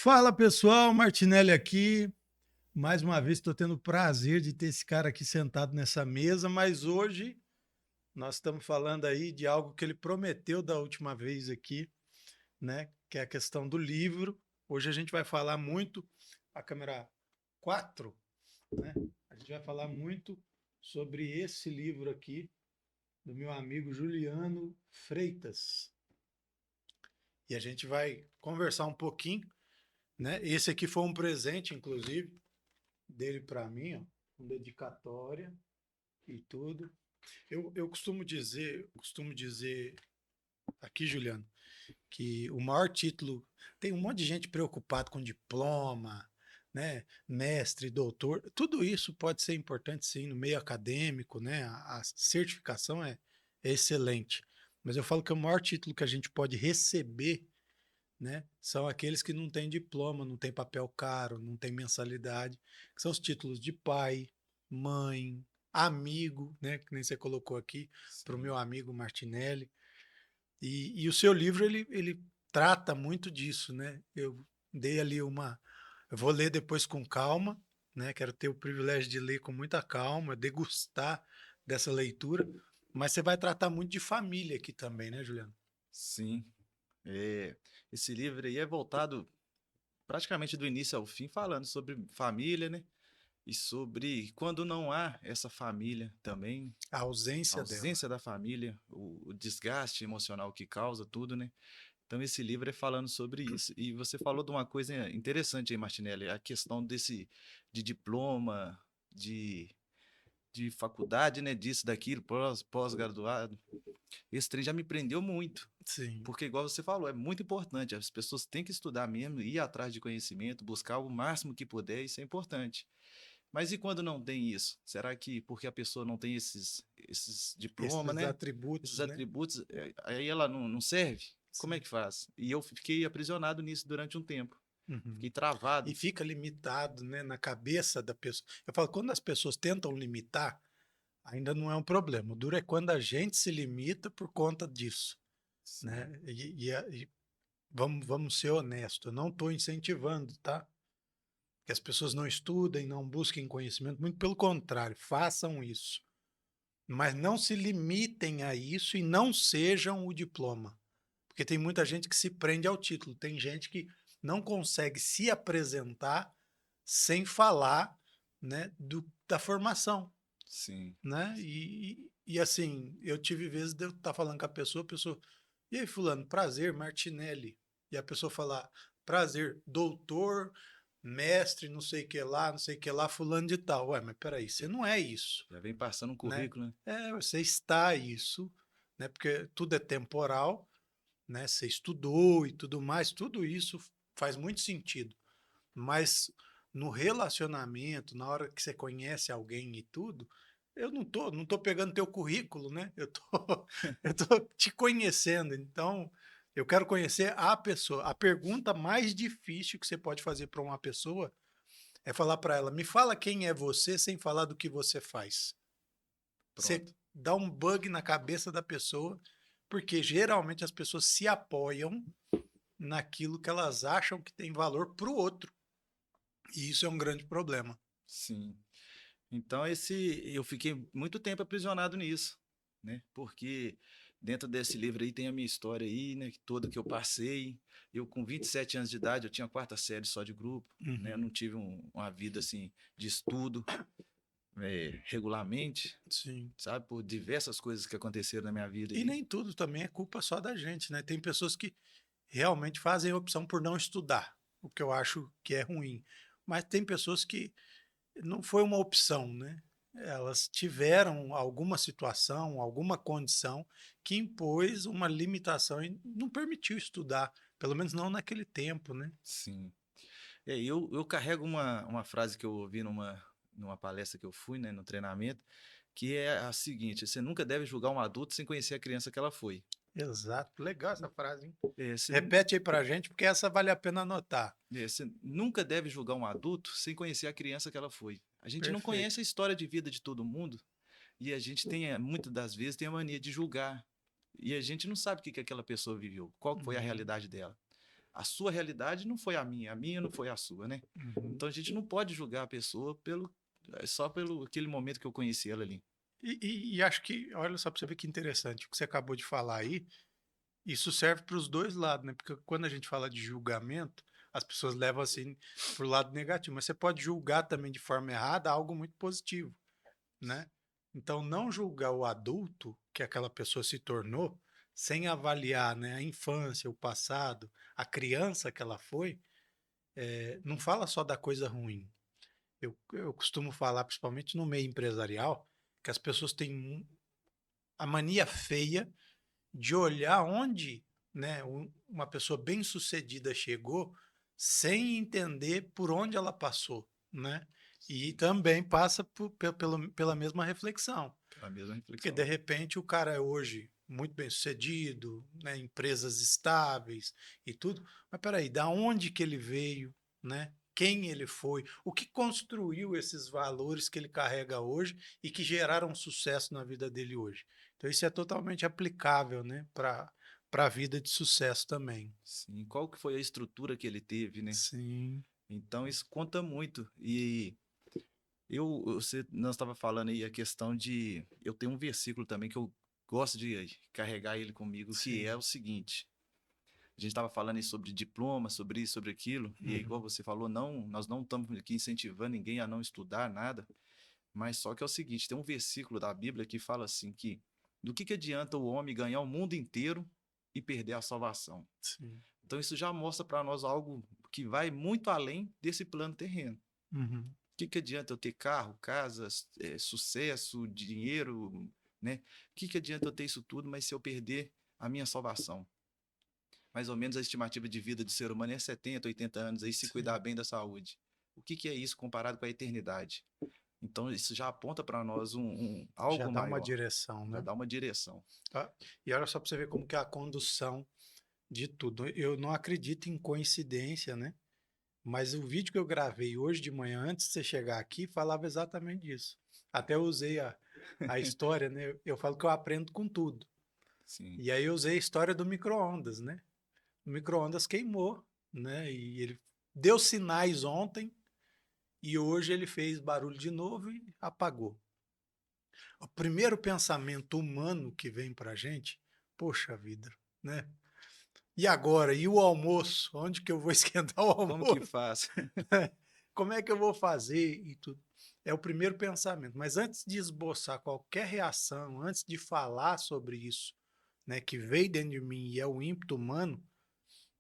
Fala pessoal, Martinelli aqui. Mais uma vez estou tendo o prazer de ter esse cara aqui sentado nessa mesa, mas hoje nós estamos falando aí de algo que ele prometeu da última vez aqui, né? Que é a questão do livro. Hoje a gente vai falar muito, a câmera 4, né? A gente vai falar muito sobre esse livro aqui do meu amigo Juliano Freitas. E a gente vai conversar um pouquinho, né? Esse aqui foi um presente, inclusive, dele para mim, ó, com dedicatória e tudo. Eu costumo dizer aqui, Juliano, que o maior título tem um monte de gente preocupado com diploma, né, mestre, doutor, tudo isso pode ser importante sim no meio acadêmico, né? A certificação é excelente, mas eu falo que o maior título que a gente pode receber, né, são aqueles que não têm diploma, não têm papel caro, não têm mensalidade, que são os títulos de pai, mãe, amigo, né, que nem você colocou aqui, para o Sim. meu amigo Martinelli. E o seu livro, ele trata muito disso, né? Eu dei ali uma... Eu vou ler depois com calma, né? Quero ter o privilégio de ler com muita calma, degustar dessa leitura, mas você vai tratar muito de família aqui também, né, Juliano? Sim. É, esse livro aí é voltado praticamente do início ao fim, falando sobre família, né? E sobre quando não há essa família também, A a ausência dela. ausência da família, o desgaste emocional que causa tudo, né? Então esse livro é falando sobre isso. E você falou de uma coisa interessante aí, Martinelli, a questão desse de diploma, de, de faculdade, né? Disso, daquilo, pós-graduado. Esse trem já me prendeu muito. Sim. Porque, igual você falou, é muito importante. As pessoas têm que estudar mesmo, ir atrás de conhecimento, buscar o máximo que puder, isso é importante. Mas e quando não tem isso? Será que porque a pessoa não tem esses diplomas, Esses né? Esses atributos, né? atributos, aí ela não serve? Como é Sim. que faz? E eu fiquei aprisionado nisso durante um tempo. Uhum. Fiquei E travado. fica limitado, né, na cabeça da pessoa. Eu falo, quando as pessoas tentam limitar, ainda não é um problema. O duro é quando a gente se limita por conta disso, Sim, né? E vamos ser honestos, eu não estou incentivando, tá? Que as pessoas não estudem, não busquem conhecimento, muito pelo contrário, façam isso. Mas não se limitem a isso e não sejam o diploma. Porque tem muita gente que se prende ao título, tem gente que não consegue se apresentar sem falar, né, da formação, sim. né? E assim, eu tive vezes de eu estar falando com a pessoa, e aí, fulano, prazer, Martinelli. E a pessoa falar, prazer, doutor, mestre, não sei o que lá, não sei o que lá, fulano de tal. Ué, mas peraí, você não é isso, Já vem passando um né? currículo, né? É, você está isso, né? Porque tudo é temporal, né? Você estudou e tudo mais, tudo isso faz muito sentido. Mas no relacionamento, na hora que você conhece alguém e tudo, eu não tô pegando teu currículo, né? Eu tô te conhecendo. Então, eu quero conhecer a pessoa. A pergunta mais difícil que você pode fazer para uma pessoa é falar para ela: "Me fala quem é você sem falar do que você faz". Você Pronto. dá um bug na cabeça da pessoa, porque geralmente as pessoas se apoiam naquilo que elas acham que tem valor para o outro. E isso é um grande problema. Sim. Então eu fiquei muito tempo aprisionado nisso, né? Porque dentro desse livro aí tem a minha história aí, né? Toda que eu passei. Eu com 27 anos de idade, eu tinha a quarta série só de grupo, né? Eu Uhum. não tive uma vida assim de estudo regularmente, Sim. sabe? Por diversas coisas que aconteceram na minha vida E aí. nem tudo também é culpa só da gente, né? Tem pessoas que realmente fazem a opção por não estudar, o que eu acho que é ruim. Mas tem pessoas que não foi uma opção, né? Elas tiveram alguma situação, alguma condição que impôs uma limitação e não permitiu estudar, pelo menos não naquele tempo, né? Sim. Eu carrego uma frase que eu ouvi numa palestra que eu fui, né? No treinamento, que é a seguinte: você nunca deve julgar um adulto sem conhecer a criança que ela foi. Exato. Legal essa frase, hein? Você Repete aí pra gente, porque essa vale a pena anotar. Você nunca deve julgar um adulto sem conhecer a criança que ela foi. A gente não conhece Perfeito. a história de vida de todo mundo e a gente tem, muitas das vezes, tem a mania de julgar. E a gente não sabe o que aquela pessoa viveu, qual foi a Uhum. realidade dela. a sua realidade não foi a minha não foi a sua, né? Uhum. Então a gente não pode julgar a pessoa só pelo aquele momento que eu conheci ela ali. E acho que, olha só para você ver que interessante, o que você acabou de falar aí, isso serve para os dois lados, né? Porque quando a gente fala de julgamento, as pessoas levam assim para o lado negativo, mas você pode julgar também de forma errada algo muito positivo, né? Então, não julgar o adulto que aquela pessoa se tornou, sem avaliar, né, a infância, o passado, a criança que ela foi, não fala só da coisa ruim. Eu costumo falar, principalmente no meio empresarial, que as pessoas têm a mania feia de olhar onde, né, uma pessoa bem-sucedida chegou sem entender por onde ela passou, né? E Sim, também passa pela mesma reflexão. pela mesma Porque de reflexão. repente o cara é hoje muito bem-sucedido, né, empresas estáveis e tudo, mas peraí, da onde que ele veio, né? Quem ele foi, o que construiu esses valores que ele carrega hoje e que geraram sucesso na vida dele hoje. Então isso é totalmente aplicável, né, para a vida de sucesso também. Sim, qual que foi a estrutura que ele teve, né? Sim. Então isso conta muito. E nós estava falando aí a questão de, eu tenho um versículo também que eu gosto de carregar ele comigo, que é Sim. o seguinte. A gente estava falando aí sobre diploma, sobre isso, sobre aquilo, e é igual Uhum. você falou, não, nós não estamos aqui incentivando ninguém a não estudar nada, mas só que é o seguinte, tem um versículo da Bíblia que fala assim que do que adianta o homem ganhar o mundo inteiro e perder a salvação? Sim. Então isso já mostra para nós algo que vai muito além desse plano terreno. Uhum. O que adianta eu ter carro, casa, sucesso, dinheiro, né? O que adianta eu ter isso tudo, mas se eu perder a minha salvação? Mais ou menos a estimativa de vida do ser humano é 70, 80 anos, aí se cuidar Sim. bem da saúde. O que é isso comparado com a eternidade? Então isso já aponta para nós Já algo dá uma maior, direção, já né? dá uma direção. Tá? E olha só para você ver como que é a condução de tudo. Eu não acredito em coincidência, né? Mas o vídeo que eu gravei hoje de manhã, antes de você chegar aqui, falava exatamente disso. Até eu usei a história, né? Eu falo que eu aprendo com tudo. Sim, E aí eu usei a história do micro-ondas, né? O micro-ondas queimou, né? E ele deu sinais ontem e hoje ele fez barulho de novo e apagou. O primeiro pensamento humano que vem pra gente, poxa vida, né? E agora? E o almoço? Onde que eu vou esquentar o como que almoço? faz? Como é que eu vou fazer e tudo? É o primeiro pensamento. Mas antes de esboçar qualquer reação, antes de falar sobre isso, né, que veio dentro de mim e é o ímpeto humano,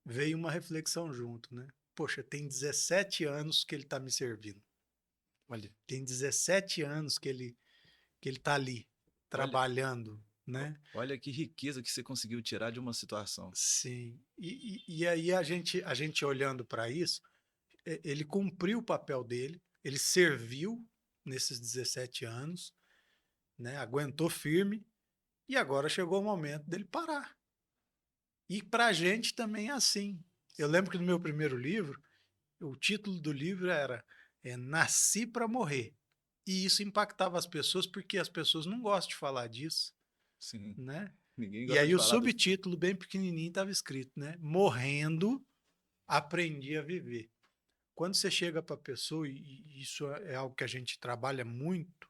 veio uma reflexão junto, né? Poxa, tem 17 anos que ele está me servindo. Olha, Tem 17 anos que ele está ali, olha, trabalhando, né? olha que riqueza que você conseguiu tirar de uma situação. Sim. E aí a gente olhando para isso, ele cumpriu o papel dele, ele serviu nesses 17 anos, né? Aguentou firme e agora chegou o momento dele parar. E para a gente também é assim. Eu lembro que no meu primeiro livro, o título do livro era Nasci para Morrer. E isso impactava as pessoas porque as pessoas não gostam de falar disso, Sim, né? ninguém E gosta aí de o falar do fim. subtítulo bem pequenininho estava escrito, né? Morrendo, aprendi a viver. Quando você chega para a pessoa, e isso é algo que a gente trabalha muito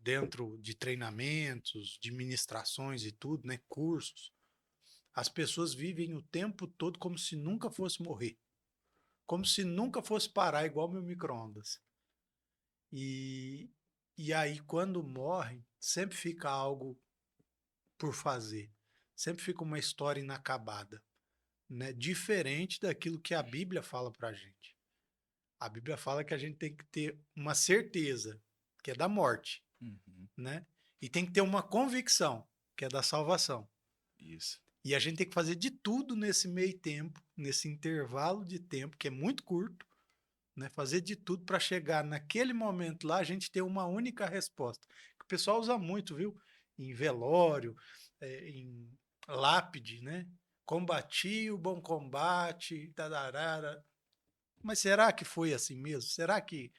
dentro de treinamentos, de ministrações e tudo, né? Cursos, as pessoas vivem o tempo todo como se nunca fosse morrer, como se nunca fosse parar, igual meu micro-ondas. E, e aí, quando morre, sempre fica algo por fazer, sempre fica uma história inacabada, né? Diferente daquilo que a Bíblia fala para a gente. A Bíblia fala que a gente tem que ter uma certeza, que é da morte, Uhum, né? E tem que ter uma convicção, que é da salvação. isso. E a gente tem que fazer de tudo nesse meio tempo, nesse intervalo de tempo, que é muito curto, né? Fazer de tudo para chegar naquele momento lá, a gente ter uma única resposta. Que o pessoal usa muito, viu? Em velório, em lápide, né? Combati o bom combate, tadarara. Mas será que foi assim mesmo? Será que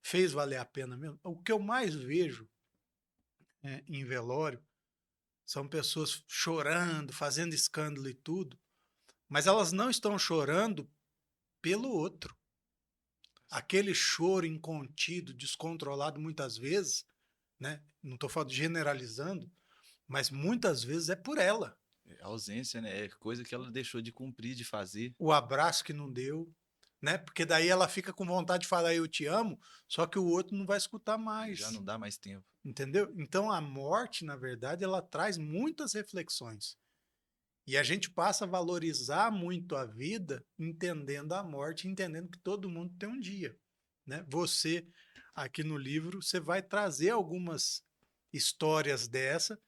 fez valer a pena mesmo? O que eu mais vejo em velório são pessoas chorando, fazendo escândalo e tudo, mas elas não estão chorando pelo outro. Aquele choro incontido, descontrolado muitas vezes, né? Não estou falando generalizando, mas muitas vezes é por ela. É ausência, né? É coisa que ela deixou de cumprir, de fazer. O abraço que não deu, né? Porque daí ela fica com vontade de falar eu te amo, só que o outro não vai escutar Já mais, não dá mais tempo. entendeu? Então a morte, na verdade, ela traz muitas reflexões. E a gente passa a valorizar muito a vida, entendendo a morte, entendendo que todo mundo tem um dia, né? Você aqui no livro, você vai trazer algumas histórias dessa,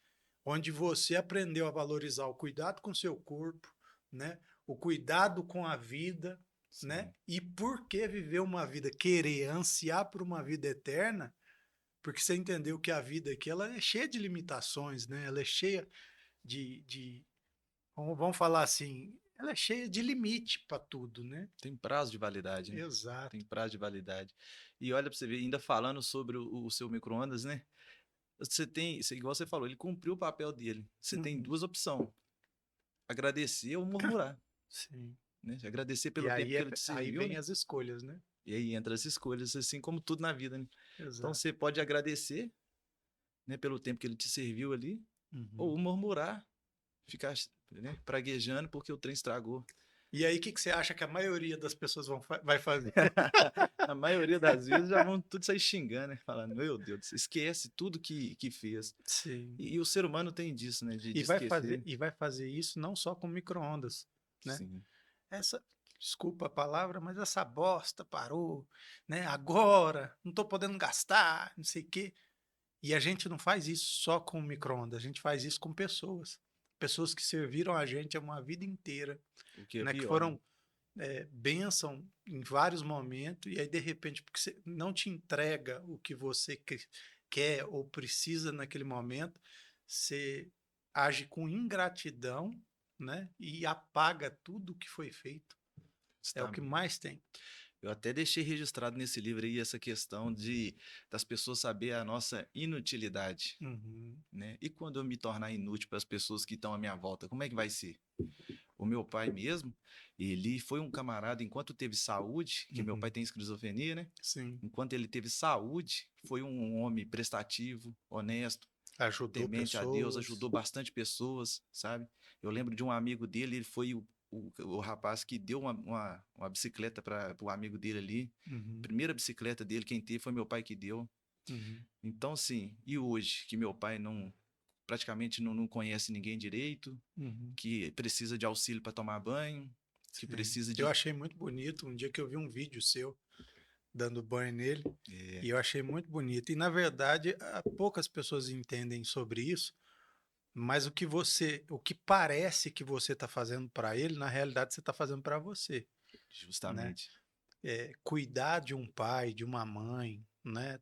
onde você aprendeu a valorizar o cuidado com o seu corpo, né? O cuidado com a vida, né? Sim. E por que viver uma vida, querer ansiar por uma vida eterna, porque você entendeu que a vida aqui ela é cheia de limitações, né? Ela é cheia de vamos falar assim, ela é cheia de limite para tudo, né? Tem prazo de validade, né? Tem Exato. prazo de validade. E olha pra você ver, ainda falando sobre o seu micro-ondas, né? Você tem, igual você falou, ele cumpriu o papel dele. Você tem Uhum. duas opções: agradecer ou murmurar, Sim. né? Agradecer E pelo tempo que ele te aí serviu, vem né? as escolhas, né? E aí entra as escolhas, assim como tudo na vida, né? Então Exato. você pode agradecer, né, pelo tempo que ele te serviu ali, Uhum. ou murmurar, ficar, né, praguejando porque o trem estragou. E aí, o que, que você acha que a maioria das pessoas vai fazer? A maioria das vezes já vão tudo sair xingando, né? Falando, meu Deus, esquece tudo que fez. Sim. E o ser humano tem disso, né? De esquecer. E vai fazer isso não só com micro-ondas, né? Sim, Essa, desculpa a palavra, mas essa bosta parou, né? Agora, não estou podendo gastar, não sei o quê. E a gente não faz isso só com micro-ondas, a gente faz isso com pessoas. Pessoas que serviram a gente uma vida inteira, o que é né? Que pior, né? foram bênção em vários momentos, e aí, de repente, porque você não te entrega o que você quer ou precisa naquele momento, você age com ingratidão, né? E apaga tudo o que foi feito. É o que Justamente. mais tem. Eu até deixei registrado nesse livro aí essa questão das pessoas saber a nossa inutilidade, Uhum, né? E quando eu me tornar inútil para as pessoas que estão à minha volta, como é que vai ser? O meu pai mesmo, ele foi um camarada, enquanto teve saúde, que meu pai uhum, tem esquizofrenia, né? sim. Enquanto ele teve saúde, foi um homem prestativo, honesto, Ajudou temente a Deus, pessoas. ajudou bastante pessoas, sabe? Eu lembro de um amigo dele, ele foi o rapaz que deu uma bicicleta para o amigo dele ali. Uhum, Primeira bicicleta dele, quem teve foi meu pai que deu. uhum, Então, assim, e hoje, que meu pai não praticamente não conhece ninguém direito, uhum. que precisa de auxílio para tomar banho, que Sim. precisa Eu de. achei muito bonito um dia que eu vi um vídeo seu dando banho nele É, e eu achei muito bonito. E na verdade, poucas pessoas entendem sobre isso, mas o que parece que você está fazendo para ele, na realidade você está fazendo para você, né? justamente. Cuidar de um pai, de uma mãe, né?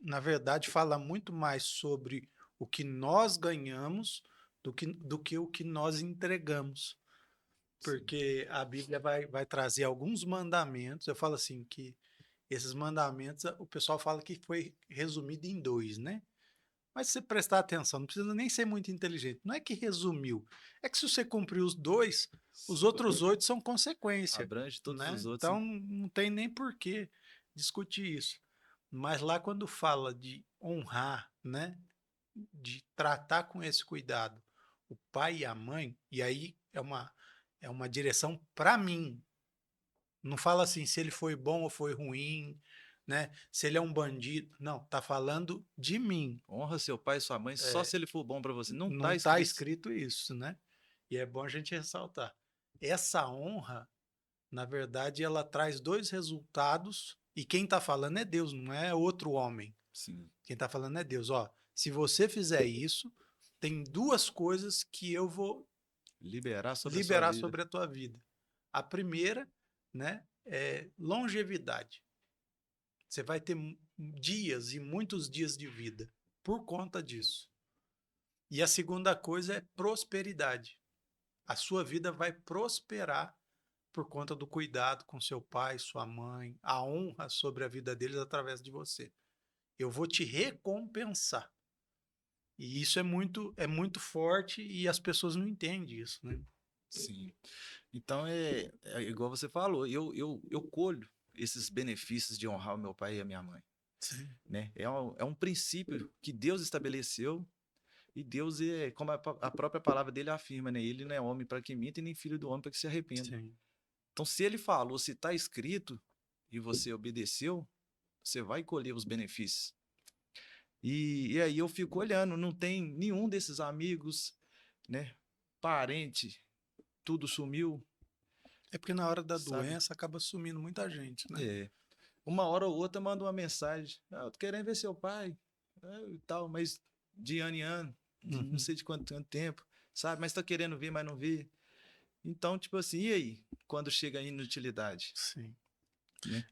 Na verdade, fala muito mais sobre o que nós ganhamos do que o que nós entregamos. Sim. Porque a Bíblia vai trazer alguns mandamentos. Eu falo assim que esses mandamentos, o pessoal fala que foi resumido em dois, né? Mas se você prestar atenção, não precisa nem ser muito inteligente. Não é que resumiu, é que se você cumprir os dois, os outros oito são consequência, Abrange todos os né? outros, Então né? não tem nem por que discutir isso. Mas lá quando fala de honrar, né? De tratar com esse cuidado o pai e a mãe, e aí é uma direção para mim. Não fala assim se ele foi bom ou foi ruim, né? Se ele é um bandido. Não, tá falando de mim. Honra seu pai e sua mãe só É, se ele for bom para você. Não não tá está escrito. escrito isso, né? E é bom a gente ressaltar. Essa honra, na verdade, ela traz dois resultados, e quem está falando é Deus, não é outro homem. Sim. Quem está falando é Deus. Ó, se você fizer isso, tem duas coisas que eu vou Liberar sobre a sua liberar vida. sobre a tua vida. A primeira, né, é longevidade. Você vai ter dias e muitos dias de vida por conta disso. E a segunda coisa é prosperidade. A sua vida vai prosperar por conta do cuidado com seu pai, sua mãe, a honra sobre a vida deles através de você. Eu vou te recompensar. E isso é muito forte e as pessoas não entendem isso, né? Sim. Então é igual você falou, eu colho esses benefícios de honrar o meu pai e a minha mãe, Sim, né? É um princípio que Deus estabeleceu e Deus é, como a própria palavra dele afirma, né? Ele não é homem para que minta e nem filho do homem para que se arrependa. sim, Então, se ele falou, se está escrito e você obedeceu, você vai colher os benefícios. E aí eu fico olhando, não tem nenhum desses amigos, né? Parente, tudo sumiu, é porque na hora da sabe? doença acaba sumindo muita gente, né? É. Uma hora ou outra manda uma mensagem. Ah, eu tô querendo ver seu pai, e tal, mas de ano em ano, de não Uhum, sei de quanto tempo, sabe? Mas tá querendo ver, mas não vê. Então, tipo assim, e aí? Quando chega a inutilidade, sim. né?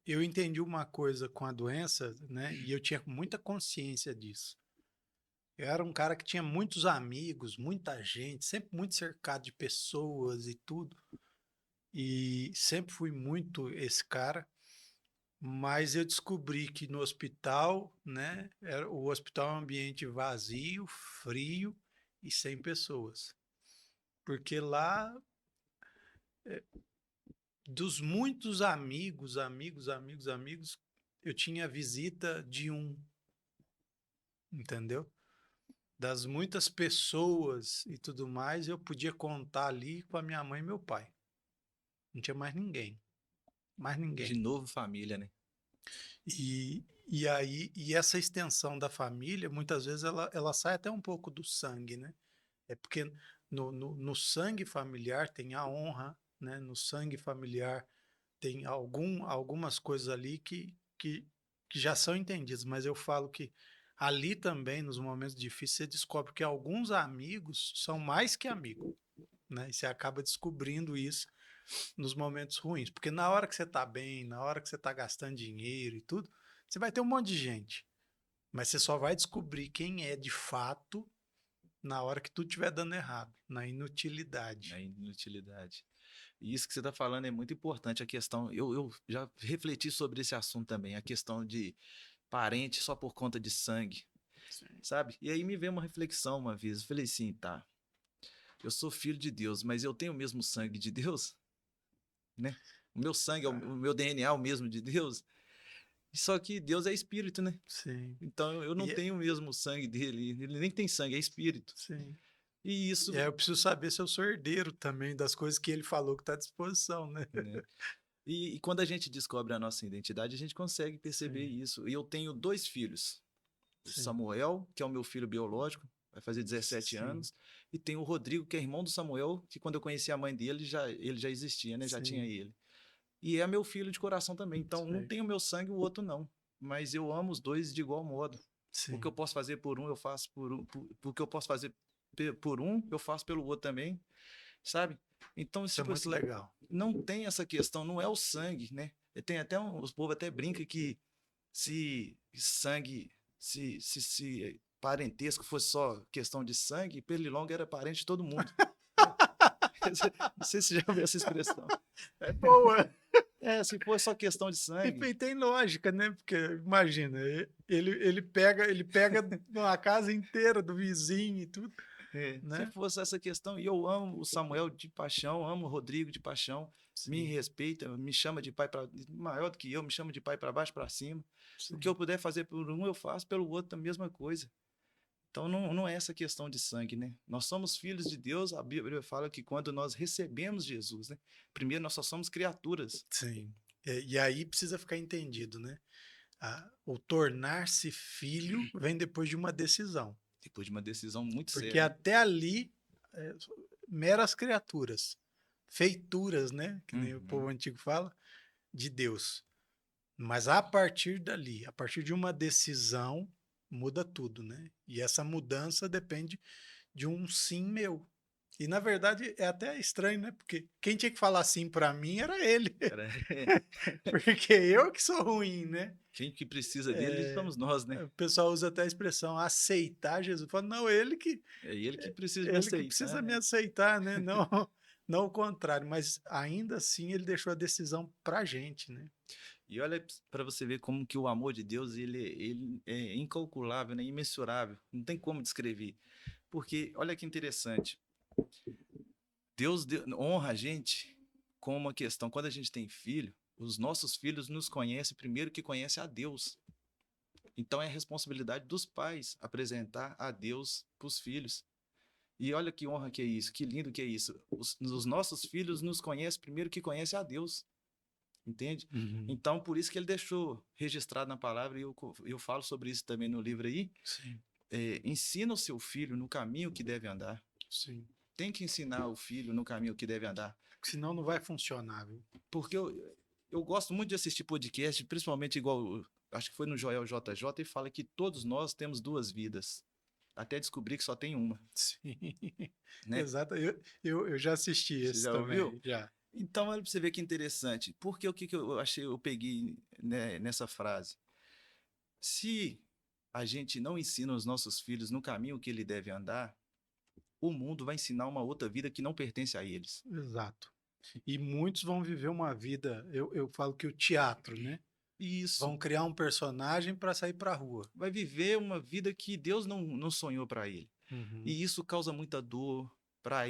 Eu entendi uma coisa com a doença, né? E eu tinha muita consciência disso. Eu era um cara que tinha muitos amigos, muita gente, sempre muito cercado de pessoas e tudo. E sempre fui muito esse cara. Mas eu descobri que no hospital, né? O hospital é um ambiente vazio, frio e sem pessoas. Porque lá, dos muitos amigos, eu tinha a visita de um, entendeu? Das muitas pessoas e tudo mais, eu podia contar ali com a minha mãe e meu pai. Não tinha mais ninguém, mais De ninguém. novo família, né? E essa extensão da família, muitas vezes ela sai até um pouco do sangue, né? É porque no sangue familiar tem a honra, né? No sangue familiar tem algumas coisas ali que já são entendidas, mas eu falo que ali também, nos momentos difíceis, você descobre que alguns amigos são mais que amigos, né? E você acaba descobrindo isso nos momentos ruins, porque na hora que você tá bem, na hora que você tá gastando dinheiro e tudo, você vai ter um monte de gente, mas você só vai descobrir quem é de fato na hora que tudo estiver dando errado, na inutilidade. Na inutilidade. E isso que você está falando é muito importante, a questão. Eu já refleti sobre esse assunto também, a questão de parente só por conta de sangue, Sim. sabe? E aí me veio uma reflexão uma vez. Eu falei assim, tá, eu sou filho de Deus, mas eu tenho o mesmo sangue de Deus, né? O meu sangue, o meu DNA é o mesmo de Deus. Só que Deus é espírito, né? Sim. Então eu não E, tenho o mesmo sangue dele. Ele nem tem sangue, é espírito. sim. E E aí isso, eu preciso saber se eu sou herdeiro também das coisas que ele falou que está à disposição, né? né? E quando a gente descobre a nossa identidade, a gente consegue perceber Sim, isso. E eu tenho dois filhos. O sim, Samuel, que é o meu filho biológico, vai fazer 17 sim, anos, e tem o Rodrigo, que é irmão do Samuel, que quando eu conheci a mãe dele, ele já existia, né? Já tinha sim, ele. E é meu filho de coração também. Então, um sim, tem o meu sangue, o outro não. Mas eu amo os dois de igual modo. O que eu sim. posso fazer por um, eu faço por um. O que eu posso fazer por um, eu faço pelo outro também, sabe? Então, Isso é tipo muito assim, legal. não tem essa questão, não é o sangue, né? E tem até os povos até brinca que se sangue, se parentesco fosse só questão de sangue, Pernilongo era parente de todo mundo. Né? Não sei se você já viu essa expressão. É boa. É, se fosse só questão de sangue, E tem lógica, né? Porque imagina, ele pega uma casa inteira do vizinho e tudo, se né? fosse essa questão, e eu amo o Samuel de paixão, amo o Rodrigo de paixão, me Sim, respeita, me chama de pai para maior do que eu, me chama de pai para baixo, para cima. O que sim. eu puder fazer por um, eu faço pelo outro a mesma coisa. Então não é essa questão de sangue, né? Nós somos filhos de Deus, a Bíblia fala que quando nós recebemos Jesus, né? Primeiro nós só somos criaturas, Sim. E aí precisa ficar entendido, né? O tornar-se filho vem depois de uma decisão. depois de uma decisão muito Porque séria. até ali, é, meras criaturas, feituras, né? Que nem o Uhum. povo antigo fala, de Deus. Mas a partir dali, a partir de uma decisão, muda tudo, né? E essa mudança depende de um sim meu. E na verdade é até estranho, né? Porque quem tinha que falar sim para mim era ele. Cara, Porque eu que sou ruim, né? quem que precisa dele somos nós, né? O pessoal usa até a expressão aceitar Jesus. Fala, não, ele que É ele que precisa me ele que precisa aceitar, me né? aceitar, né? Não, não o contrário. Mas ainda assim ele deixou a decisão pra gente, né? E olha para você ver como que o amor de Deus ele é incalculável, né? Imensurável. Não tem como descrever. Porque olha que interessante. Deus honra a gente com uma questão. Quando a gente tem filho, os nossos filhos nos conhecem primeiro que conhece a Deus. Então é responsabilidade dos pais apresentar a Deus para os filhos. E olha que honra que é isso, que lindo que é isso. Os nossos filhos nos conhecem primeiro que conhece a Deus. Entende? Uhum. Então, por isso que ele deixou registrado na palavra, e eu falo sobre isso também no livro aí. Sim, Ensina o seu filho no caminho que deve andar. sim. Tem que ensinar o filho no caminho que deve andar. Porque senão não vai funcionar, viu? Porque eu gosto muito de assistir podcast, principalmente igual, acho que foi no Joel JJ, e fala que todos nós temos duas vidas, até descobrir que só tem uma, Sim. né? Exato. Eu já assisti Você esse já ouviu? também, já. Então, olha para você ver que interessante. Porque o que, que eu achei, eu peguei, né, nessa frase? Se a gente não ensina os nossos filhos no caminho que ele deve andar, o mundo vai ensinar uma outra vida que não pertence a eles. Exato. E muitos vão viver uma vida, eu falo que o teatro, né? Isso. Vão criar um personagem para sair para a rua. Vai viver uma vida que Deus não sonhou para ele. Uhum, E isso causa muita dor para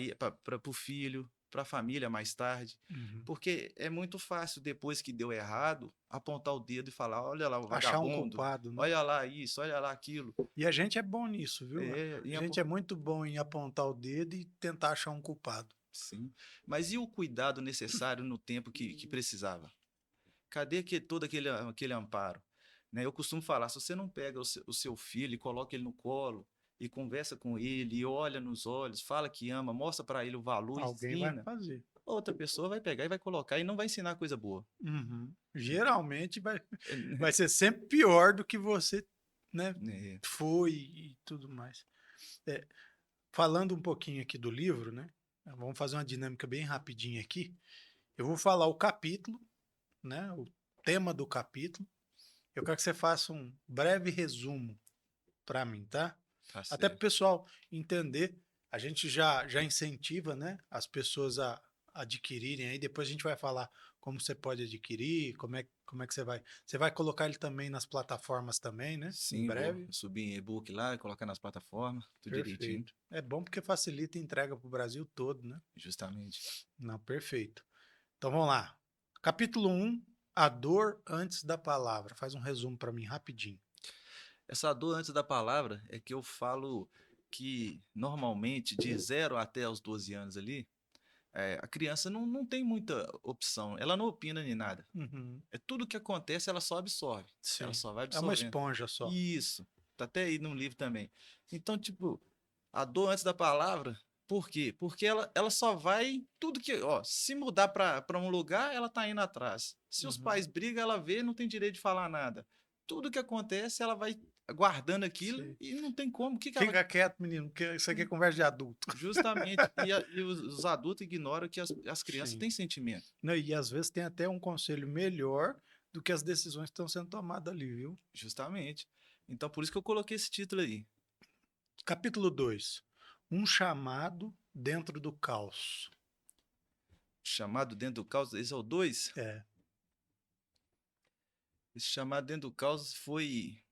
o filho, para a família mais tarde. uhum. Porque é muito fácil, depois que deu errado, apontar o dedo e falar: olha lá o Achar um vagabundo, culpado, né? olha lá isso, olha lá aquilo. E a gente é bom nisso, viu? A E gente é muito bom em apontar o dedo e tentar achar um culpado. sim. Mas e o cuidado necessário no tempo que precisava? Cadê todo aquele amparo? Né? Eu costumo falar, se você não pega o seu filho e coloca ele no colo e conversa com ele, e olha nos olhos, fala que ama, mostra para ele o valor, Alguém vai ensina, fazer. outra pessoa vai pegar e vai colocar e não vai ensinar coisa boa. Uhum. Geralmente vai ser sempre pior do que você, né, É, foi e tudo mais. É, falando um pouquinho aqui do livro, né? Vamos fazer uma dinâmica bem rapidinha aqui. Eu vou falar o capítulo, né? O tema do capítulo. Eu quero que você faça um breve resumo para mim, tá? tá Até para o certo. pessoal entender. A gente já incentiva, né, as pessoas a adquirirem aí. Depois a gente vai falar como você pode adquirir, como é que você vai colocar ele também nas plataformas também, né? Em Sim, vou breve. subir em e-book lá, colocar nas plataformas, tudo direitinho, Perfeito. É bom porque facilita a entrega para o Brasil todo, né? justamente. Não, perfeito. Então vamos lá. Capítulo 1, a dor antes da palavra. Faz um resumo para mim rapidinho. Essa dor antes da palavra é que eu falo que normalmente de 0 até os 12 anos ali, a criança não tem muita opção, ela não opina nem nada. Uhum. É tudo que acontece, ela só absorve. Ela Sim. só vai É uma absorvendo. esponja só. Isso. Tá até aí no livro também. Então, tipo, a dor antes da palavra, por quê? Porque ela só vai. Tudo que. Ó, se mudar para um lugar, ela tá indo atrás. Se os Uhum. pais brigam, ela vê, não tem direito de falar nada. Tudo que acontece, ela vai guardando aquilo Sim. e não tem como. O que, que ela vai. Fica quieto, menino, porque isso aqui é conversa de adulto. Justamente. E os adultos ignoram que as crianças Sim. têm sentimento. Não, e às vezes tem até um conselho melhor do que as decisões que estão sendo tomadas ali, viu? Justamente. Então, por isso que eu coloquei esse título aí. Capítulo 2. Um chamado dentro do caos. Chamado dentro do caos, esse é o 2. É. Esse chamado dentro do caos foi.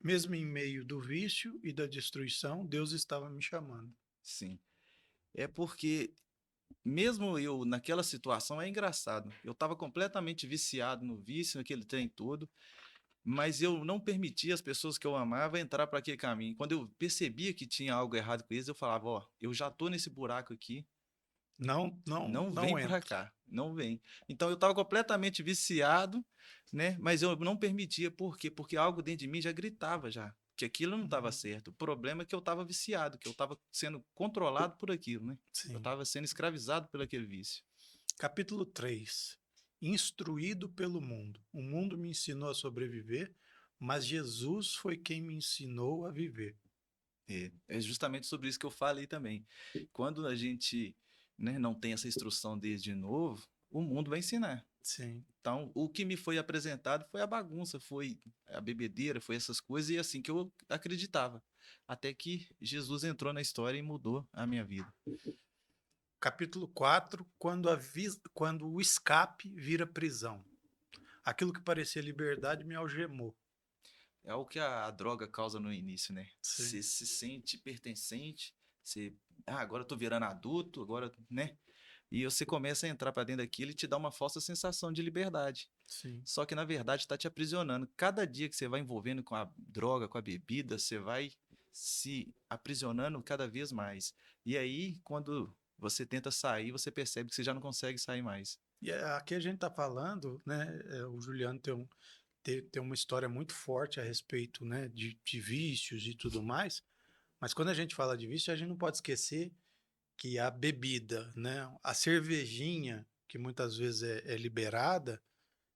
Mesmo em meio do vício e da destruição, Deus estava me chamando. Sim. É porque, mesmo eu naquela situação, é engraçado. Eu estava completamente viciado no vício, naquele trem todo, mas eu não permitia as pessoas que eu amava entrar para aquele caminho. Quando eu percebia que tinha algo errado com eles, eu falava: ó, eu já tô nesse buraco aqui, Não, não, não não vem para entra. cá, não vem. Então eu estava completamente viciado, né? Mas eu não permitia, por quê? Porque algo dentro de mim já gritava já. Que aquilo não estava Uhum. certo. O problema é que eu estava viciado, que eu estava sendo controlado por aquilo, né? Eu Sim. estava sendo escravizado por aquele vício. Capítulo 3. Instruído pelo mundo. O mundo me ensinou a sobreviver, mas Jesus foi quem me ensinou a viver. É justamente sobre isso que eu falei também. Quando a gente, né, não tem essa instrução desde novo, o mundo vai ensinar. Sim. Então, o que me foi apresentado foi a bagunça, foi a bebedeira, foi essas coisas, e assim que eu acreditava. Até que Jesus entrou na história e mudou a minha vida. Capítulo 4. Quando o escape vira prisão. Aquilo que parecia liberdade me algemou. É o que a droga causa no início, né? Sim. Você se sente pertencente, você Ah, agora eu tô virando adulto, agora, né? E você começa a entrar para dentro daquilo e te dá uma falsa sensação de liberdade. Sim. Só que na verdade está te aprisionando. Cada dia que você vai envolvendo com a droga, com a bebida, você vai se aprisionando cada vez mais. E aí, quando você tenta sair, você percebe que você já não consegue sair mais. E aqui a gente está falando, né? O Juliano tem uma história muito forte a respeito, né, de vícios e tudo mais. Mas quando a gente fala de vício, a gente não pode esquecer que a bebida, né, a cervejinha, que muitas vezes é liberada,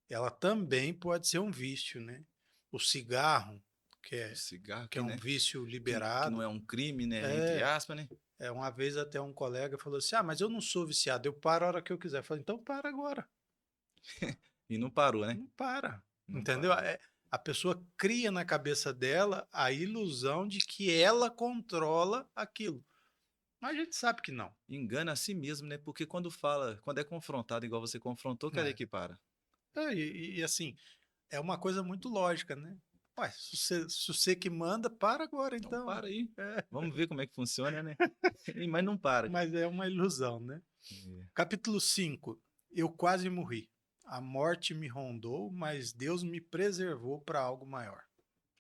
ela também pode ser um vício, né? O cigarro, que O é, cigarro que é aqui, um né? vício Que não liberado, é um crime, né? Entre é, aspas, né? uma vez até um colega falou assim: Ah, mas eu não sou viciado, eu paro a hora que eu quiser. Eu falei: Então para agora. E não parou, né? Não para. Não Entendeu? para. A pessoa cria na cabeça dela a ilusão de que ela controla aquilo. Mas a gente sabe que não. Engana a si mesmo, né? Porque quando fala, quando é confrontado igual você confrontou, cadê É. que para? Assim, é uma coisa muito lógica, né? Ué, se você que manda, para agora Então então. para aí. É, Vamos ver como é que funciona, né? Mas não para. mas é uma ilusão, né? É. Capítulo 5. Eu quase morri. A morte me rondou, mas Deus me preservou para algo maior.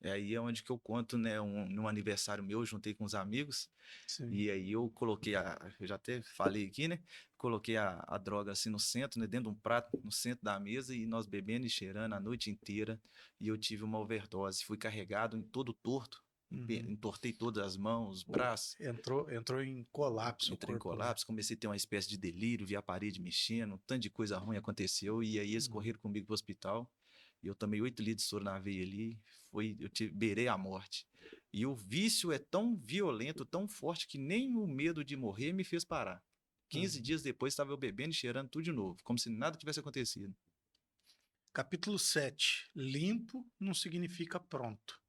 É aí é onde que eu conto, né? Num aniversário meu, eu juntei com os amigos. Sim. E aí eu coloquei eu já até falei aqui, né? Coloquei a droga assim no centro, né? Dentro de um prato, no centro da mesa, e nós bebendo e cheirando a noite inteira. E eu tive uma overdose. Fui carregado em todo torto. Uhum. Entortei todas as mãos, os braços. Entrou em colapso o Entrei em corpo, né? colapso, comecei a ter uma espécie de delírio, vi a parede mexendo, um tanto de coisa ruim aconteceu. E aí eles Uhum. correram comigo pro hospital. E eu tomei 8 litros de soro na veia ali. Beirei a morte. E o vício é tão violento, tão forte, que nem o medo de morrer me fez parar. 15 dias Uhum. depois estava eu bebendo e cheirando tudo de novo, como se nada tivesse acontecido. Capítulo 7. Limpo não significa pronto.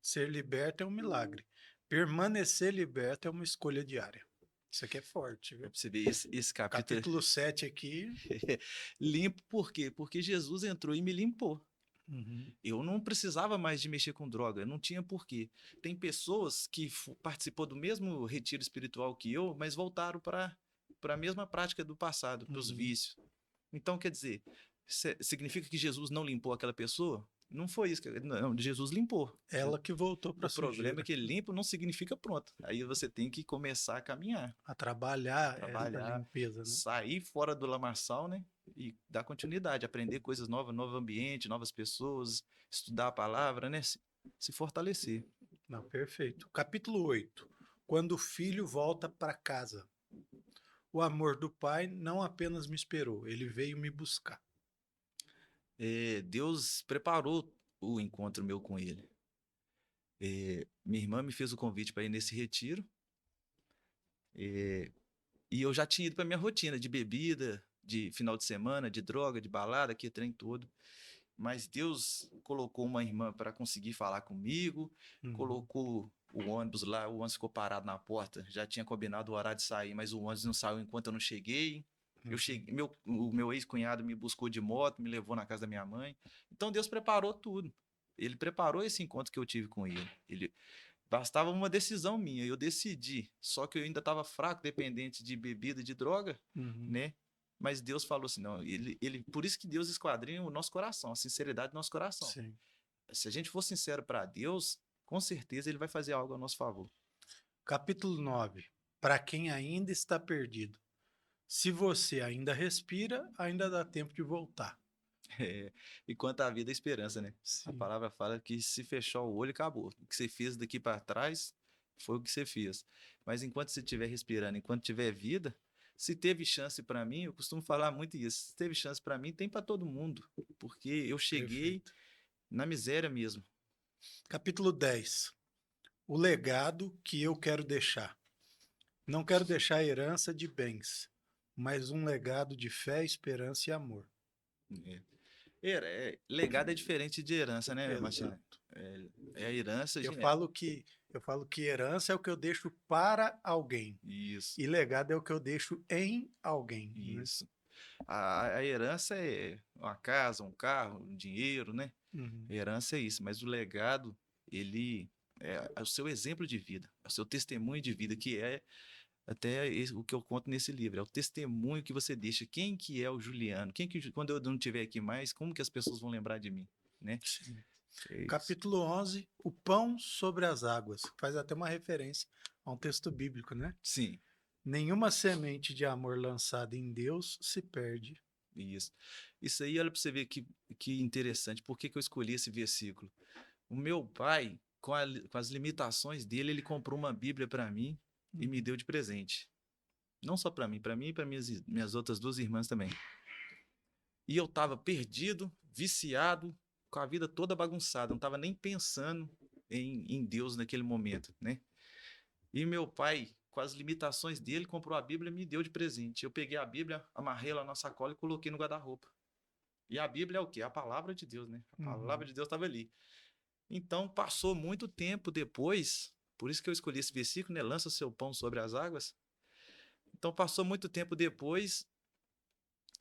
Ser liberto é um milagre. Permanecer liberto é uma escolha diária. Isso aqui é forte, Pra viu? você ver, esse capítulo Capítulo 7 aqui. é limpo, por quê? Porque Jesus entrou e me limpou. Uhum. Eu não precisava mais de mexer com droga, não tinha porquê. Tem pessoas que participou do mesmo retiro espiritual que eu, mas voltaram para a mesma prática do passado, para os Uhum. vícios. Então, quer dizer, significa que Jesus não limpou aquela pessoa? Não foi isso. Não, Jesus limpou. Ela que voltou para O a problema é sujeira. que limpo não significa pronto. Aí você tem que começar a caminhar, A trabalhar essa trabalhar, limpeza, né? sair fora do lamaçal, né? E dar continuidade, aprender coisas novas, novo ambiente, novas pessoas, estudar a palavra, né? Se fortalecer. Não, perfeito. Capítulo 8. Quando o filho volta para casa. O amor do pai não apenas me esperou, ele veio me buscar. Deus preparou o encontro meu com ele. Minha irmã me fez o convite para ir nesse retiro. é, E eu já tinha ido para minha rotina de bebida, de final de semana, de droga, de balada, que trem todo. Mas Deus colocou uma irmã para conseguir falar comigo, Uhum. colocou o ônibus lá, o ônibus ficou parado na porta. Já tinha combinado o horário de sair, mas o ônibus não saiu enquanto eu não cheguei. Eu Uhum. cheguei, o meu ex-cunhado me buscou de moto, me levou na casa da minha mãe. Então Deus preparou tudo. Ele preparou esse encontro que eu tive com ele. Ele bastava uma decisão minha, eu decidi. Só que eu ainda estava fraco, dependente de bebida, de droga, Uhum. né? Mas Deus falou assim, não, por isso que Deus esquadrinha o nosso coração, a sinceridade do nosso coração. Sim. Se a gente for sincero para Deus, com certeza ele vai fazer algo a nosso favor. Capítulo 9. Para quem ainda está perdido. Se você ainda respira, ainda dá tempo de voltar. É, e quanto à vida, a esperança, né? A Sim. palavra fala que se fechar o olho, acabou. O que você fez daqui para trás foi o que você fez. Mas enquanto você estiver respirando, enquanto tiver vida, se teve chance para mim, eu costumo falar muito isso. Se teve chance para mim, tem para todo mundo, porque eu cheguei Perfeito. na miséria mesmo. Capítulo 10. O legado que eu quero deixar. Não quero deixar herança de bens, mas um legado de fé, esperança e amor. É. Legado é diferente de herança, né, Martina? Exato. A herança, Eu falo que eu falo que herança é o que eu deixo para alguém isso, e legado é o que eu deixo em alguém, né? isso. A herança é uma casa, um carro, um dinheiro, né? Uhum. Herança é isso, mas o legado, ele é o seu exemplo de vida, é o seu testemunho de vida, que é Até o que eu conto nesse livro, é o testemunho que você deixa. Quem que é o Juliano? Quando eu não estiver aqui mais, como que as pessoas vão lembrar de mim, né? Sim. É isso. Capítulo 11, o pão sobre as águas. Faz até uma referência a um texto bíblico, né? Sim, Nenhuma semente de amor lançada em Deus se perde. isso. Isso aí, olha para você ver que interessante. Por que que eu escolhi esse versículo? O meu pai, com as limitações dele, ele comprou uma Bíblia para mim e me Uhum. deu de presente. Não só para mim e para minhas outras duas irmãs também. E eu estava perdido, viciado, com a vida toda bagunçada, não estava nem pensando em Deus naquele momento, né? E meu pai, com as limitações dele, comprou a Bíblia e me deu de presente. Eu peguei a Bíblia, amarrei ela na sacola e coloquei no guarda-roupa. E a Bíblia é o quê? A palavra de Deus, né? A palavra Uhum. de Deus estava ali. Então, passou muito tempo depois, por isso que eu escolhi esse versículo, né? Lança seu pão sobre as águas. Então, passou muito tempo depois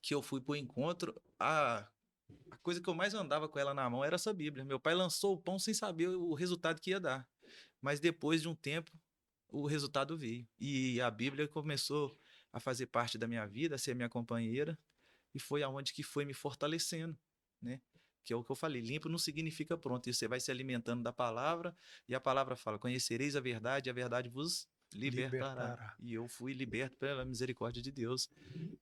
que eu fui para o encontro, a coisa que eu mais andava com ela na mão era essa Bíblia. Meu pai lançou o pão sem saber o resultado que ia dar. Mas depois de um tempo, o resultado veio. E a Bíblia começou a fazer parte da minha vida, a ser minha companheira, e foi aonde que foi me fortalecendo, né? Que é o que eu falei, limpo não significa pronto. E você vai se alimentando da palavra, e a palavra fala: conhecereis a verdade vos libertará. Libertará. E eu fui liberto pela misericórdia de Deus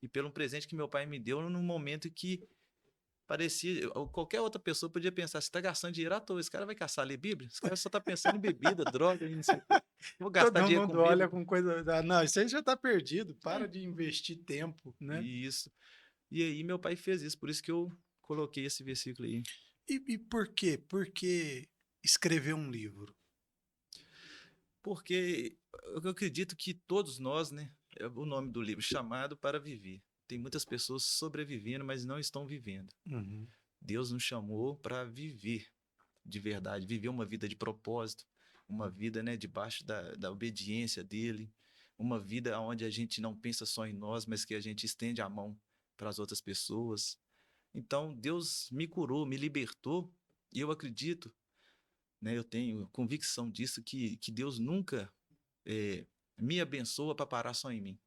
e pelo um presente que meu pai me deu num momento que parecia, qualquer outra pessoa podia pensar: você está gastando dinheiro à toa, esse cara vai caçar ler Bíblia? Esse cara só está pensando em bebida, droga, e não sei o quê. Vou gastar Todo dinheiro com mundo olha Bíblia. com coisa. Ah, não, isso aí já está perdido. É, Para de investir tempo, né? e isso. E aí meu pai fez isso, por isso que eu coloquei esse versículo aí. E por quê? Por que escrever um livro? Porque eu acredito que todos nós, né? É o nome do livro, Chamado para Viver. Tem muitas pessoas sobrevivendo, mas não estão vivendo. Uhum. Deus nos chamou para viver de verdade, viver uma vida de propósito, uma vida, né, debaixo da obediência dele, uma vida onde a gente não pensa só em nós, mas que a gente estende a mão para as outras pessoas. Então, Deus me curou, me libertou, e eu acredito, né, eu tenho convicção disso, que Deus nunca me abençoa para parar só em mim.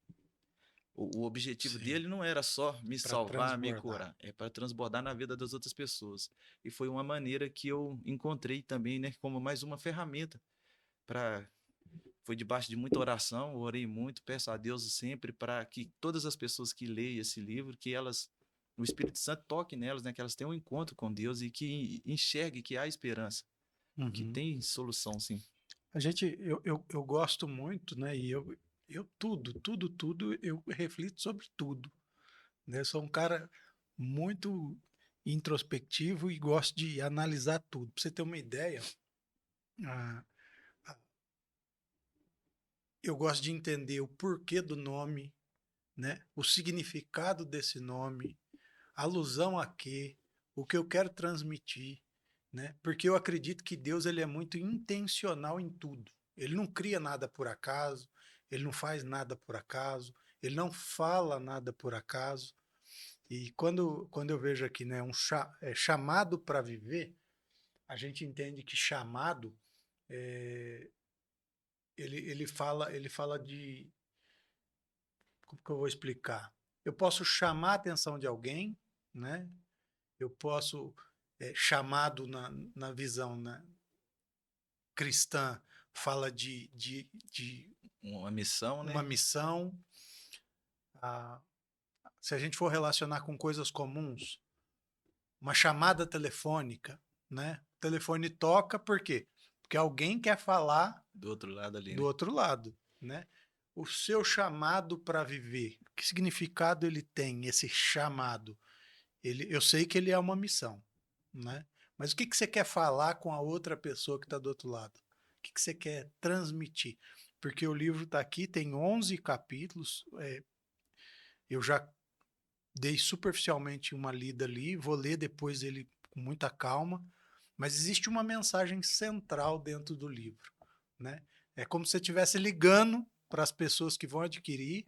O objetivo Sim, dele não era só me para salvar, me transbordar. curar, é para transbordar na vida das outras pessoas. E foi uma maneira que eu encontrei também, né, como mais uma ferramenta para. Foi debaixo de muita oração, eu orei muito, peço a Deus sempre para que todas as pessoas que leem esse livro, que elas, o Espírito Santo toque nelas, né, que elas tenham um encontro com Deus e que enxergue que há esperança, que Uhum. tem solução, sim. Eu gosto muito, né? Eu tudo, eu reflito sobre tudo, né? Eu sou um cara muito introspectivo e gosto de analisar tudo. Para você ter uma ideia, ah, ah, eu gosto de entender o porquê do nome, né? O significado desse nome, alusão a quê, o que eu quero transmitir, né? Porque eu acredito que Deus ele é muito intencional em tudo. Ele não cria nada por acaso, ele não faz nada por acaso, ele não fala nada por acaso. E quando eu vejo aqui, né, chamado para viver, a gente entende que chamado é, ele fala de como que eu vou explicar? Eu posso chamar a atenção de alguém, né? Eu posso chamado na visão, né, cristã fala de Uma missão, uma né? missão. Ah, se a gente for relacionar com coisas comuns, uma chamada telefônica, né? O telefone toca por quê? Porque alguém quer falar Do outro lado ali, do né? outro lado, né? O seu chamado para viver, que significado ele tem, esse chamado? Eu sei que ele é uma missão, né? Mas o que você quer falar com a outra pessoa que está do outro lado? O que você quer transmitir? Porque o livro está aqui, tem 11 capítulos. Eu já dei superficialmente uma lida ali, vou ler depois ele com muita calma. Mas existe uma mensagem central dentro do livro, né? É como se você estivesse ligando para as pessoas que vão adquirir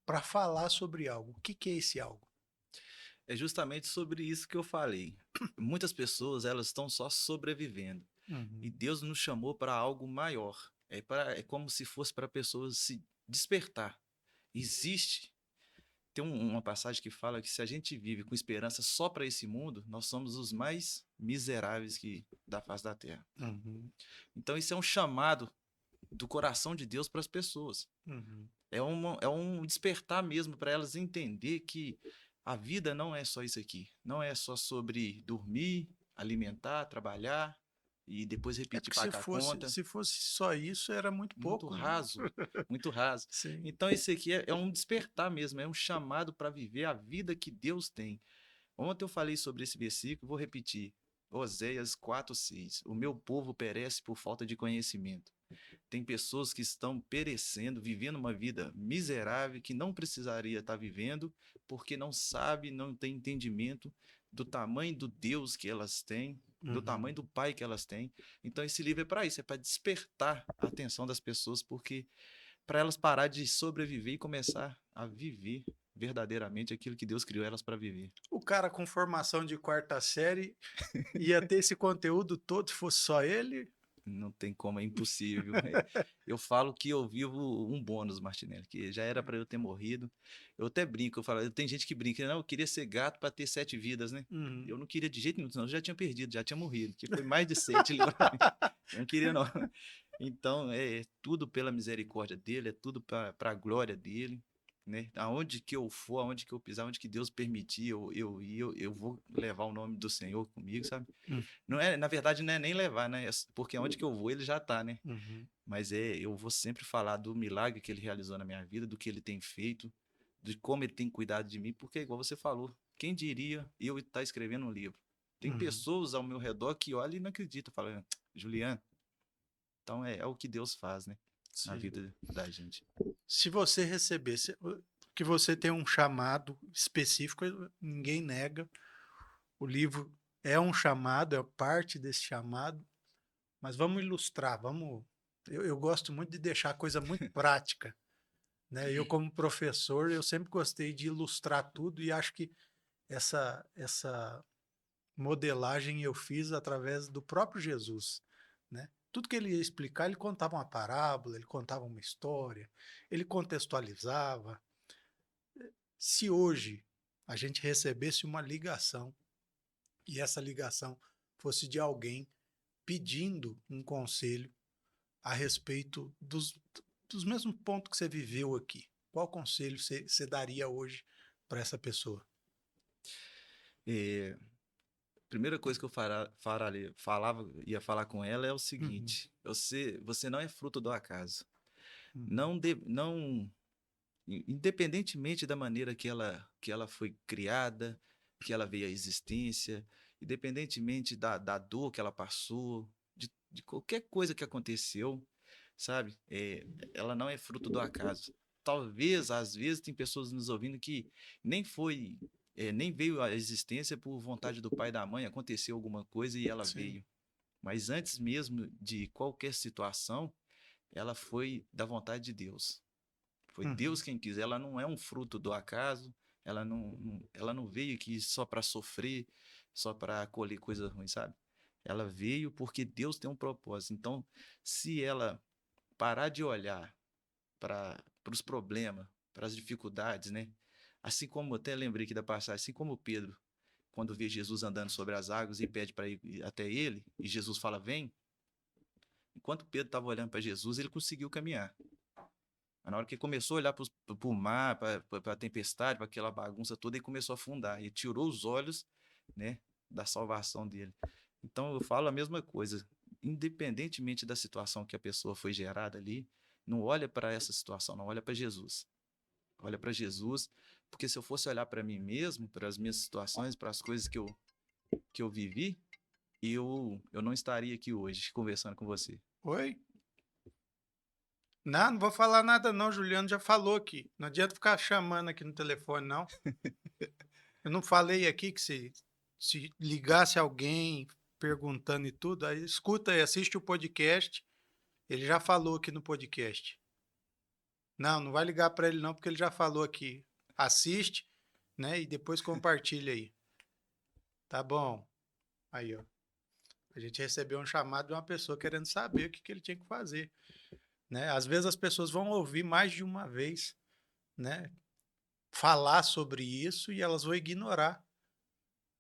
para falar sobre algo. O que é esse algo? É justamente sobre isso que eu falei. Muitas pessoas, elas estão só sobrevivendo. E Uhum. Deus nos chamou para algo maior. É como se fosse para pessoas se despertar. Existe. Tem uma passagem que fala que se a gente vive com esperança só para esse mundo, nós somos os mais miseráveis da face da terra. Uhum, Então, isso é um chamado do coração de Deus para as pessoas. uhum. É um despertar mesmo para elas entender que a vida não é só isso aqui. Não é só sobre dormir, alimentar, trabalhar e depois É repetir porque pagar a conta. se fosse só isso, era muito Muito pouco, né? raso, muito raso. Sim. Então, esse aqui é um despertar mesmo, é um chamado para viver a vida que Deus tem. Ontem eu falei sobre esse versículo, vou repetir. Oséias 4:6. O meu povo perece por falta de conhecimento. Tem pessoas que estão perecendo, vivendo uma vida miserável que não precisaria estar vivendo, porque não sabe, não tem entendimento do tamanho do Deus que elas têm, do Uhum. tamanho do Pai que elas têm. Então esse livro é para isso, é para despertar a atenção das pessoas, porque para elas parar de sobreviver e começar a viver verdadeiramente aquilo que Deus criou elas para viver. O cara com formação de quarta série ia ter esse conteúdo todo se fosse só ele? Não tem como, é impossível. Eu falo que eu vivo um bônus, Martinelli, que já era para eu ter morrido. Eu até brinco, eu falo, tem gente que brinca, não, eu queria ser gato para ter 7 vidas, né? Uhum. Eu não queria de jeito nenhum, senão eu já tinha perdido, já tinha morrido, que foi mais de 7 literalmente. Eu não queria, não. Então, é tudo pela misericórdia dele, é tudo para a glória dele, né? Aonde que eu for, aonde que eu pisar, aonde que Deus permitir, eu vou levar o nome do Senhor comigo, sabe? Hum. Não é, na verdade, não é nem levar, né? Porque aonde que eu vou, ele já tá, né? Uhum. Mas eu vou sempre falar do milagre que ele realizou na minha vida, do que ele tem feito, de como ele tem cuidado de mim, porque, igual você falou, quem diria eu estar escrevendo um livro? Tem Uhum. pessoas ao meu redor que olham e não acreditam, falam, Juliano, então é o que Deus faz, né? Na Sim. vida da gente. Se você recebesse, que você tem um chamado específico, ninguém nega. O livro é um chamado, é parte desse chamado, mas vamos ilustrar, vamos. Eu gosto muito de deixar a coisa muito prática, né? Eu, como professor, eu sempre gostei de ilustrar tudo e acho que essa modelagem eu fiz através do próprio Jesus, né? Tudo que ele ia explicar, ele contava uma parábola, ele contava uma história, ele contextualizava. Se hoje a gente recebesse uma ligação e essa ligação fosse de alguém pedindo um conselho a respeito dos mesmos pontos que você viveu aqui, qual conselho você daria hoje para essa pessoa? É, primeira coisa que eu ia falar com ela é o Uhum, seguinte: você não é fruto do acaso. uhum, Não, independentemente da maneira que ela foi criada, que ela veio à existência, independentemente da dor que ela passou, de qualquer coisa que aconteceu, sabe? Ela não é fruto do acaso. Talvez, às vezes, tem pessoas nos ouvindo que nem foi, nem veio à existência por vontade do pai e da mãe, aconteceu alguma coisa e ela sim. veio. Mas antes mesmo de qualquer situação, ela foi da vontade de Deus. Foi Deus Uhum, quem quis. Ela não é um fruto do acaso. Ela não veio aqui só para sofrer, só para colher coisas ruins, sabe? Ela veio porque Deus tem um propósito. Então, se ela parar de olhar para os problemas, para as dificuldades, né? Assim como até lembrei aqui da passagem, assim como Pedro, quando vê Jesus andando sobre as águas e pede para ir até ele, e Jesus fala: "Vem". Enquanto Pedro estava olhando para Jesus, ele conseguiu caminhar. Mas na hora que ele começou a olhar para o mar, para a tempestade, para aquela bagunça toda, ele começou a afundar. E tirou os olhos, né, da salvação dele. Então eu falo a mesma coisa. Independentemente da situação que a pessoa foi gerada ali, não olha para essa situação, não olha para Jesus. Olha para Jesus, porque se eu fosse olhar para mim mesmo, para as minhas situações, para as coisas que eu vivi, eu não estaria aqui hoje conversando com você. Oi? Não, não vou falar nada não, Juliano já falou aqui. Não adianta ficar chamando aqui no telefone, não. Eu não falei aqui que se ligasse alguém perguntando e tudo, aí escuta aí, assiste o podcast. Ele já falou aqui no podcast. Não, não vai ligar para ele não, porque ele já falou aqui. Assiste, né? E depois compartilha aí. Tá bom. Aí, ó. A gente recebeu um chamado de uma pessoa querendo saber o que ele tinha que fazer. né? Às vezes as pessoas vão ouvir mais de uma vez, né, falar sobre isso e elas vão ignorar,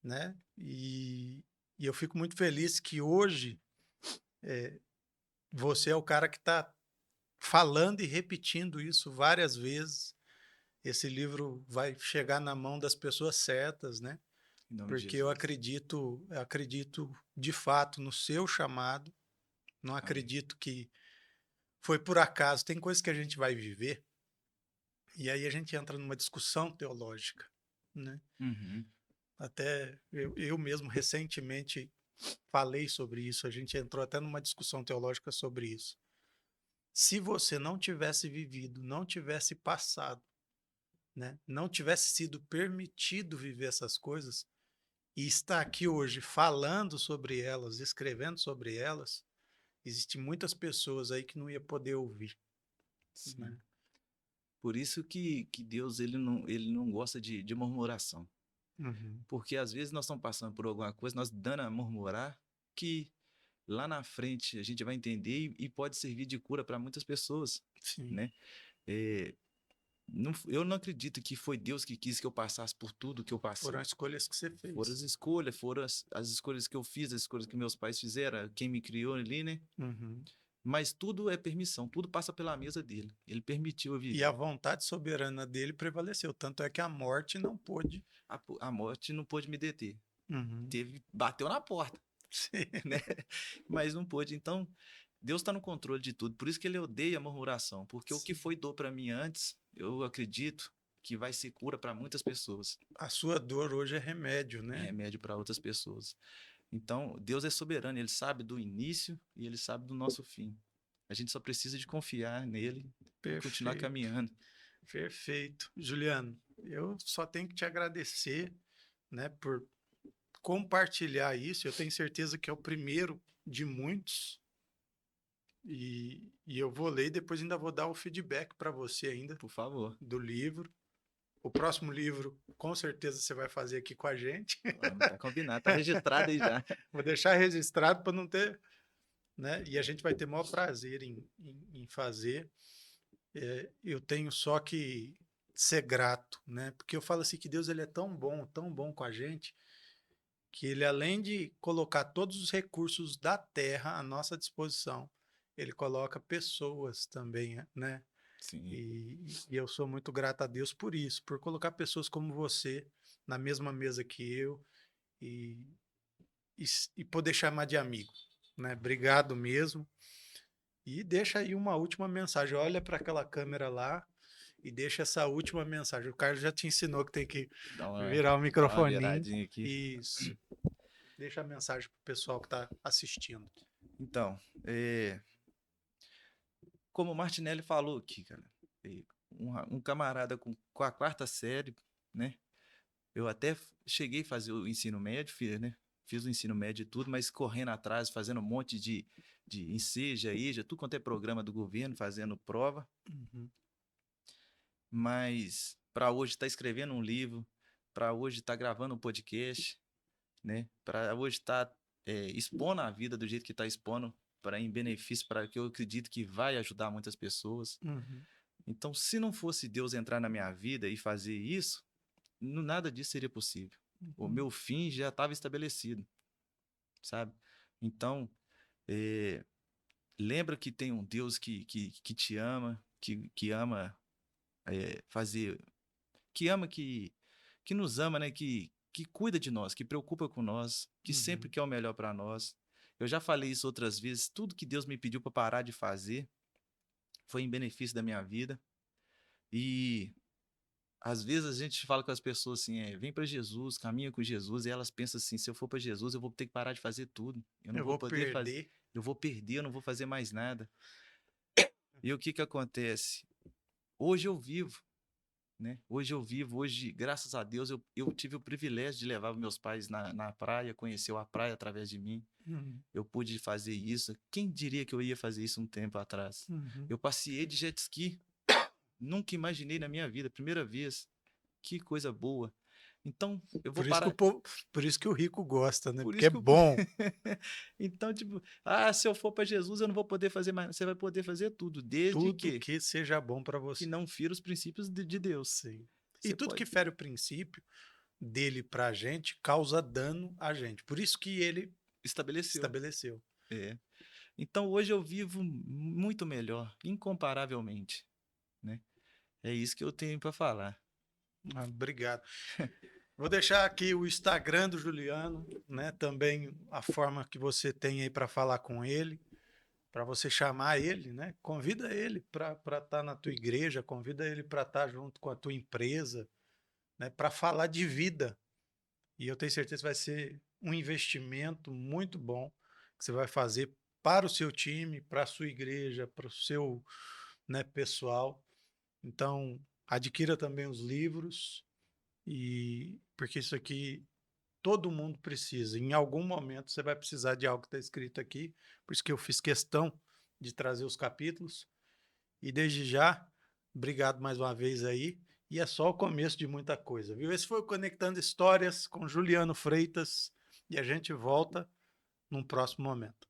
né? E eu fico muito feliz que hoje você é o cara que está falando e repetindo isso várias vezes. Esse livro vai chegar na mão das pessoas certas, né? Em nome de Porque eu Jesus. acredito de fato no seu chamado. Não Amém. acredito que foi por acaso. Tem coisas que a gente vai viver e aí a gente entra numa discussão teológica, né? Uhum. Até eu mesmo recentemente falei sobre isso. A gente entrou até numa discussão teológica sobre isso. Se você não tivesse vivido, não tivesse passado, né, não tivesse sido permitido viver essas coisas e está aqui hoje falando sobre elas, escrevendo sobre elas, existem muitas pessoas aí que não ia poder ouvir, Sim. né? Por isso que Deus ele não gosta de murmuração. Uhum. Porque às vezes nós estamos passando por alguma coisa, nós dando a murmurar, que lá na frente a gente vai entender e pode servir de cura para muitas pessoas, Sim, né? Eh, eu não acredito que foi Deus que quis que eu passasse por tudo que eu foram passei. as escolhas que você Foram fez. as escolhas, foram as escolhas que eu fiz, as escolhas que meus pais fizeram, quem me criou ali, né? Uhum. Mas tudo é permissão, tudo passa pela mesa dele. Ele permitiu eu E a viver. vontade soberana dele prevaleceu, tanto é que a morte não pôde. A morte não pôde me deter. Uhum. Bateu na porta, Sim. né? Mas não pôde. Então, Deus está no controle de tudo. Por isso que ele odeia a murmuração, porque o que Sim. foi dor para mim antes, eu acredito que vai ser cura para muitas pessoas, A sua dor hoje é remédio, é né? remédio para outras pessoas. Então, Deus é soberano, ele sabe do início e ele sabe do nosso fim. A gente só precisa de confiar nele e continuar Perfeito, caminhando. perfeito. Juliano, eu só tenho que te agradecer, né, por compartilhar isso. Eu tenho certeza que é o primeiro de muitos. E eu vou ler e depois ainda vou dar o feedback para você ainda Por favor. do livro. O próximo livro, com certeza, você vai fazer aqui com a gente. Vamos, tá combinado, tá registrado aí já. Vou deixar registrado para não ter, né? E a gente vai ter o maior prazer em fazer. Eu tenho só que ser grato, né? Porque eu falo assim que Deus ele é tão bom com a gente, que ele além de colocar todos os recursos da terra à nossa disposição, ele coloca pessoas também, né? Sim. E eu sou muito grato a Deus por isso, por colocar pessoas como você na mesma mesa que eu e, e poder chamar de amigo, né? Obrigado mesmo. E deixa aí uma última mensagem. Olha para aquela câmera lá e deixa essa última mensagem. O Carlos já te ensinou que tem que virar o Dá uma microfoninho. viradinha aqui. Isso. Deixa a mensagem pro pessoal que está assistindo. Então, como o Martinelli falou aqui, cara, um camarada com a quarta série, né? Eu até cheguei a fazer o ensino médio, né? Fiz o ensino médio e tudo, mas correndo atrás, fazendo um monte de Enseja, EJA, tudo quanto é programa do governo, fazendo prova. Uhum, Mas para hoje estar escrevendo um livro, para hoje estar gravando um podcast, né? Para hoje estar expondo a vida do jeito que está expondo, para em benefício, para que eu acredito que vai ajudar muitas pessoas. uhum, Então, se não fosse Deus entrar na minha vida e fazer isso, nada disso seria possível. O uhum, meu fim já estava estabelecido, sabe? Então, é, lembra que tem um Deus que te ama, que ama fazer, que ama, que nos ama, né? Que cuida de nós, que preocupa com nós, que sempre uhum. quer o melhor para nós. Eu já falei isso outras vezes, tudo que Deus me pediu para parar de fazer foi em benefício da minha vida. E às vezes a gente fala com as pessoas assim, vem para Jesus, caminha com Jesus, e elas pensam assim, se eu for para Jesus, eu vou ter que parar de fazer tudo. Eu não Eu vou vou poder fazer, perder. eu vou perder, eu não vou fazer mais nada. E o que que acontece? Hoje eu vivo, né? Hoje eu vivo, hoje, graças a Deus, eu tive o privilégio de levar meus pais na praia, conheceu a praia através de mim. Uhum, Eu pude fazer isso. Quem diria que eu ia fazer isso um tempo atrás? uhum. Eu passeei de jet ski, nunca imaginei na minha vida, primeira vez. Que coisa boa. Então, eu vou Por isso que o parar. povo, por isso que o rico gosta, né? Por Porque isso é que o bom. então, tipo, ah, se eu for para Jesus, eu não vou poder fazer mais. Você vai poder fazer tudo, desde Tudo que seja bom para que você. não fira os princípios de Deus. Sim. E Você tudo que pode fere o princípio dele para a gente causa dano a gente. Por isso que ele estabeleceu. estabeleceu. É. Então, hoje eu vivo muito melhor, incomparavelmente, né? É isso que eu tenho para falar. Ah, obrigado. Vou deixar aqui o Instagram do Juliano, né? Também a forma que você tem aí para falar com ele, para você chamar ele, né? Convida ele para estar na tua igreja, convida ele para estar junto com a tua empresa, né? Para falar de vida. E eu tenho certeza que vai ser um investimento muito bom que você vai fazer para o seu time, para a sua igreja, para o seu, né, pessoal. Então, adquira também os livros e porque isso aqui todo mundo precisa. Em algum momento você vai precisar de algo que está escrito aqui. Por isso que eu fiz questão de trazer os capítulos. E desde já, obrigado mais uma vez aí. E é só o começo de muita coisa, viu? Esse foi o Conectando Histórias com Juliano Freitas. E a gente volta num próximo momento.